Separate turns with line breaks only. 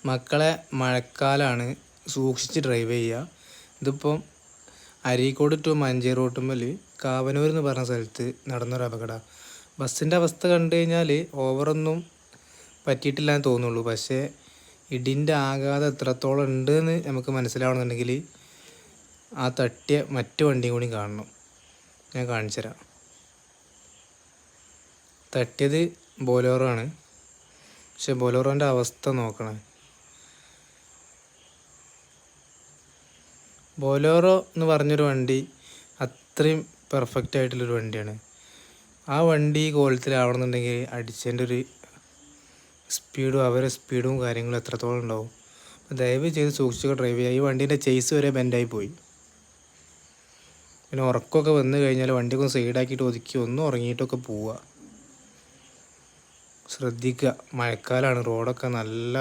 മക്കളെ മഴക്കാലമാണ്, സൂക്ഷിച്ച് ഡ്രൈവ് ചെയ്യുക. ഇതിപ്പം അരീക്കോട് ടു മഞ്ചേരി റോട്ടുമ്മൽ കാവനൂർ എന്ന് പറഞ്ഞ സ്ഥലത്ത് നടന്നൊരു അപകടം. ബസ്സിൻ്റെ അവസ്ഥ കണ്ടു കഴിഞ്ഞാൽ ഓവറൊന്നും പറ്റിയിട്ടില്ല എന്ന് തോന്നുള്ളൂ. പക്ഷേ ഇടിൻ്റെ ആഘാതം എത്രത്തോളം ഉണ്ടെന്ന് നമുക്ക് മനസ്സിലാവണമെന്നുണ്ടെങ്കിൽ ആ തട്ടിയ മറ്റു വണ്ടിയും കൂടി കാണണം. ഞാൻ കാണിച്ചു തരാം. തട്ടിയത് ബൊലേറോ ആണ്. പക്ഷെ ബൊലേറോൻ്റെ അവസ്ഥ നോക്കണേ. ബൊലേറോ എന്ന് പറഞ്ഞൊരു വണ്ടി അത്രയും പെർഫെക്റ്റ് ആയിട്ടുള്ളൊരു വണ്ടിയാണ്. ആ വണ്ടി ഈ കോലത്തിലാവണമെന്നുണ്ടെങ്കിൽ അടിച്ചതിൻ്റെ ഒരു സ്പീഡും അവരുടെ സ്പീഡും കാര്യങ്ങളും എത്രത്തോളം ഉണ്ടാവും. ദയവ് ചെയ്ത് സൂക്ഷിച്ചൊക്കെ ഡ്രൈവ് ചെയ്യുക. ഈ വണ്ടീൻ്റെ ചേസ് വരെ ബെൻഡായി പോയി. പിന്നെ ഉറക്കമൊക്കെ വന്നു കഴിഞ്ഞാൽ വണ്ടിയൊക്കെ സൈഡാക്കിയിട്ട് ഒതുക്കി ഒന്ന് ഉറങ്ങിയിട്ടൊക്കെ പോവുക. ശ്രദ്ധിക്കുക, മഴക്കാലമാണ്, റോഡൊക്കെ നല്ല